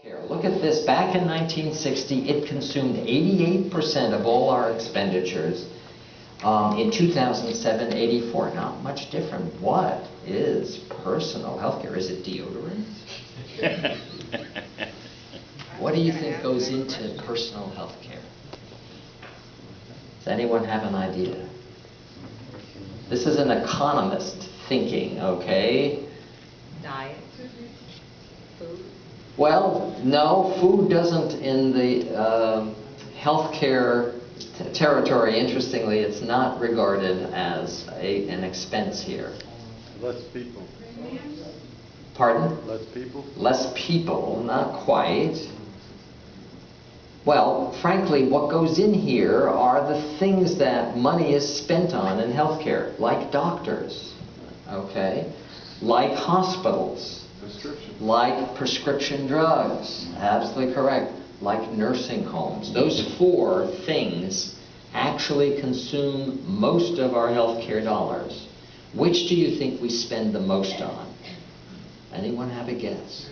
Healthcare. Look at this. Back in 1960, it consumed 88% of all our expenditures. In 2007, 84. Not much different. What is personal healthcare? Is it deodorant? What do you think goes into personal healthcare? Does anyone have an idea? This is an economist thinking, okay? Diet. Food. Well, no, food doesn't in the healthcare territory. Interestingly, it's not regarded as an expense here. Less people. Pardon? Less people? Less people, not quite. Well, frankly, what goes in here are the things that money is spent on in healthcare, like doctors, okay? Like hospitals. Like prescription drugs, absolutely correct. Like nursing homes. Those four things actually consume most of our healthcare dollars. Which do you think we spend the most on? Anyone have a guess?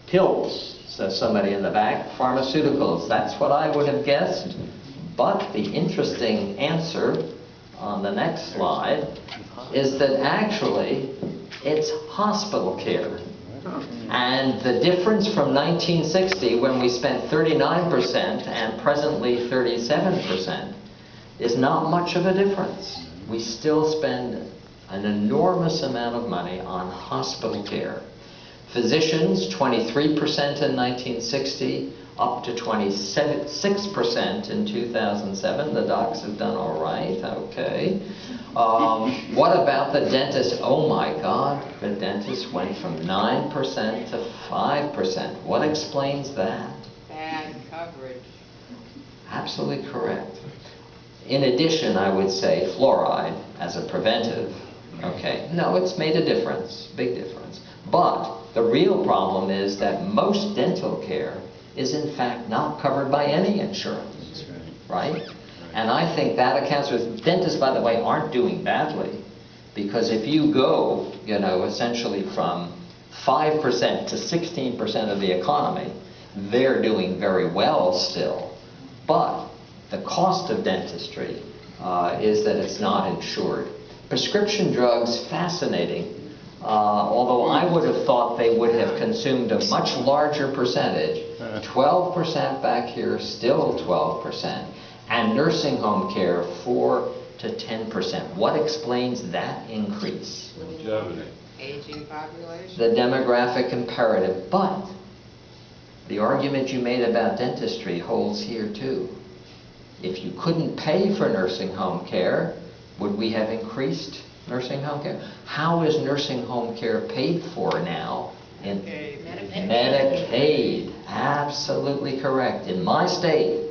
Pills, says somebody in the back. Pharmaceuticals, that's what I would have guessed. But the interesting answer on the next slide is that actually it's hospital care. And the difference from 1960, when we spent 39% and presently 37%, is not much of a difference. We still spend an enormous amount of money on hospital care. Physicians, 23% in 1960, up to 26% in 2007. The docs have done all right, okay. What about the dentist? Oh my God, the dentist went from 9% to 5%. What explains that? Bad coverage. Absolutely correct. In addition, I would say fluoride as a preventive. Okay, no, it's made a difference, big difference. But the real problem is that most dental care is in fact not covered by any insurance, right? And I think that accounts for it. Dentists, by the way, aren't doing badly, because if you go, essentially from 5% to 16% of the economy, they're doing very well still. But the cost of dentistry is that it's not insured. Prescription drugs, fascinating. Although I would have thought they would have consumed a much larger percentage. 12% back here, still 12%. And nursing home care, 4 to 10%. What explains that increase? Longevity. Aging population. The demographic imperative. But the argument you made about dentistry holds here too. If you couldn't pay for nursing home care, would we have increased nursing home care? How is nursing home care paid for now? In Medicaid. Absolutely correct. In my state,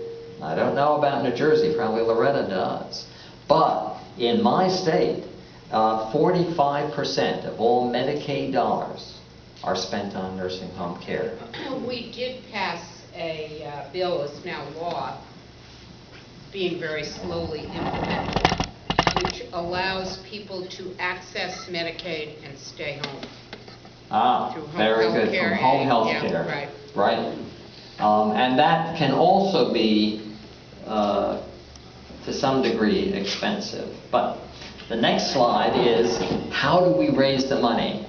I don't know about New Jersey, probably Loretta does, but in my state, 45% of all Medicaid dollars are spent on nursing home care. We did pass a bill that's now law, being very slowly implemented, which allows people to access Medicaid and stay home. Very good. From home health care. Yeah, right. And that can also be, to some degree, expensive. But the next slide is, how do we raise the money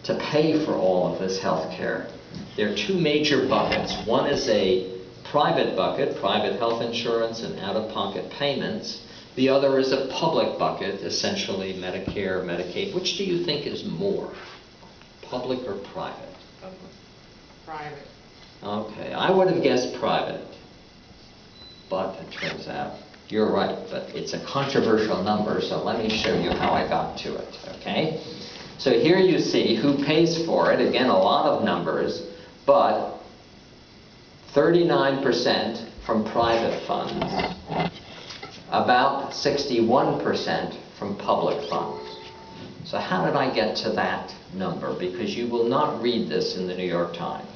to pay for all of this health care? There are two major buckets. One is a private bucket, private health insurance and out-of-pocket payments. The other is a public bucket, essentially Medicare, Medicaid. Which do you think is more, public or private? Private. Okay, I would have guessed private, but it turns out you're right, but it's a controversial number, so let me show you how I got to it, okay? So here you see who pays for it. Again, a lot of numbers, but 39% from private funds, about 61% from public funds. So how did I get to that number? Because you will not read this in the New York Times.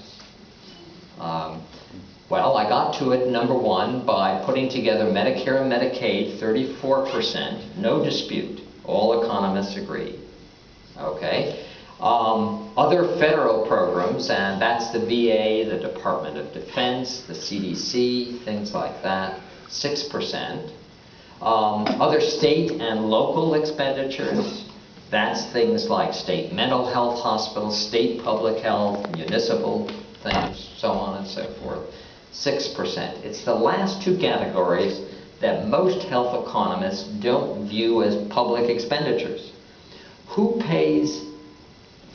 Well, I got to it, number one, by putting together Medicare and Medicaid, 34%, no dispute. All economists agree. Okay? Other federal programs, and that's the VA, the Department of Defense, the CDC, things like that, 6%. Other state and local expenditures, that's things like state mental health hospitals, state public health, municipal things, so on and so forth, 6%. It's the last two categories that most health economists don't view as public expenditures. Who pays,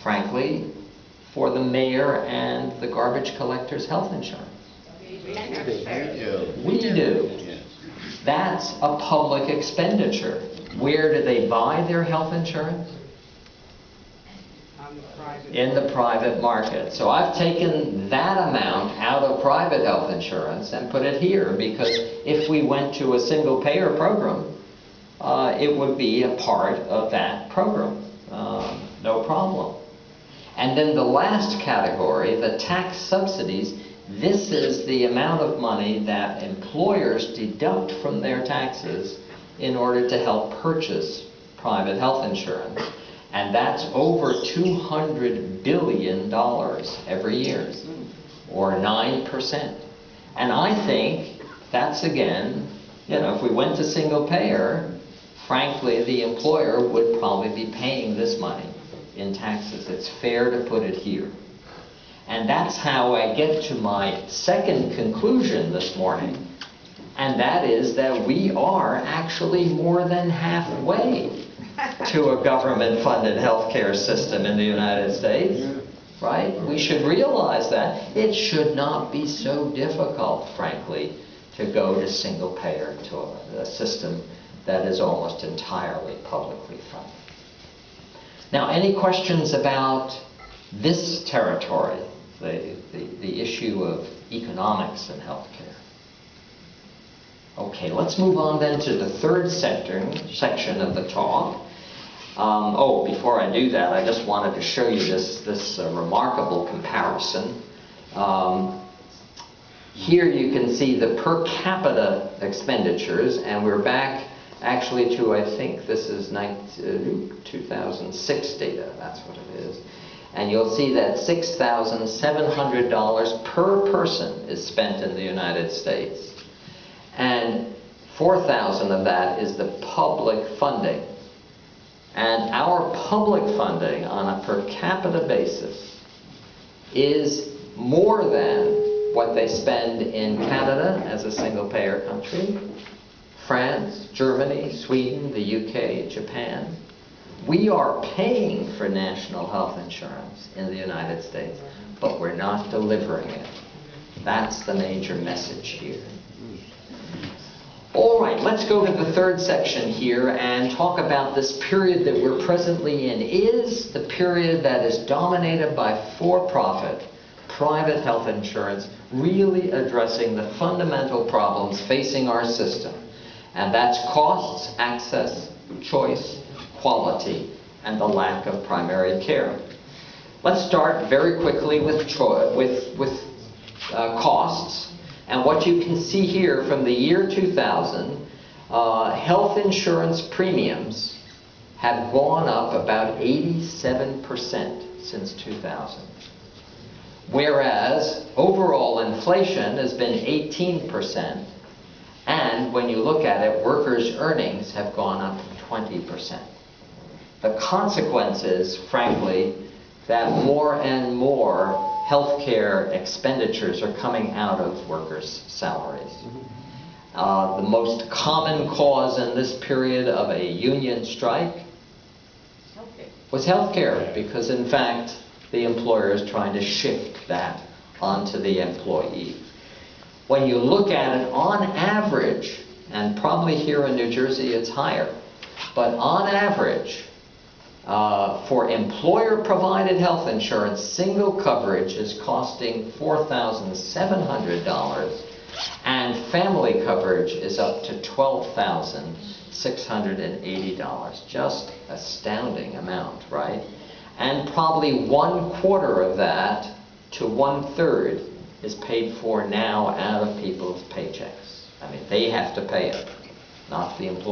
frankly, for the mayor and the garbage collector's health insurance? We do. That's a public expenditure. Where do they buy their health insurance? In the private market. So I've taken that amount out of private health insurance and put it here, because if we went to a single payer program, it would be a part of that program. No problem. And then the last category, the tax subsidies, this is the amount of money that employers deduct from their taxes in order to help purchase private health insurance. And that's over $200 billion every year, or 9%. And I think that's, again, if we went to single payer, frankly, the employer would probably be paying this money in taxes. It's fair to put it here. And that's how I get to my second conclusion this morning, and that is that we are actually more than halfway to a government-funded healthcare system in the United States, right? We should realize that. It should not be so difficult, frankly, to go to single payer, to a system that is almost entirely publicly funded. Now, any questions about this territory, the issue of economics in healthcare? Okay, let's move on then to the third section of the talk. Before I do that, I just wanted to show you this remarkable comparison. Here you can see the per capita expenditures, and we're back actually to, I think this is 2006 data, that's what it is. And you'll see that $6,700 per person is spent in the United States. And $4,000 of that is the public funding. And our public funding on a per capita basis is more than what they spend in Canada as a single payer country, France, Germany, Sweden, the UK, Japan. We are paying for national health insurance in the United States, but we're not delivering it. That's the major message here. All right, let's go to the third section here and talk about this period that we're presently in. Is the period that is dominated by for-profit, private health insurance really addressing the fundamental problems facing our system? And that's costs, access, choice, quality, and the lack of primary care. Let's start very quickly with costs. And what you can see here from the year 2000, health insurance premiums have gone up about 87% since 2000. Whereas overall inflation has been 18%. And when you look at it, workers' earnings have gone up 20%. The consequence is, frankly, that more and more healthcare expenditures are coming out of workers' salaries. The most common cause in this period of a union strike was healthcare, because in fact the employer is trying to shift that onto the employee. When you look at it on average, and probably here in New Jersey it's higher, but on average, for employer-provided health insurance, single coverage is costing $4,700, and family coverage is up to $12,680. Just astounding amount, right? And probably 1/4 of that to 1/3 is paid for now out of people's paychecks. I mean, they have to pay it, not the employer.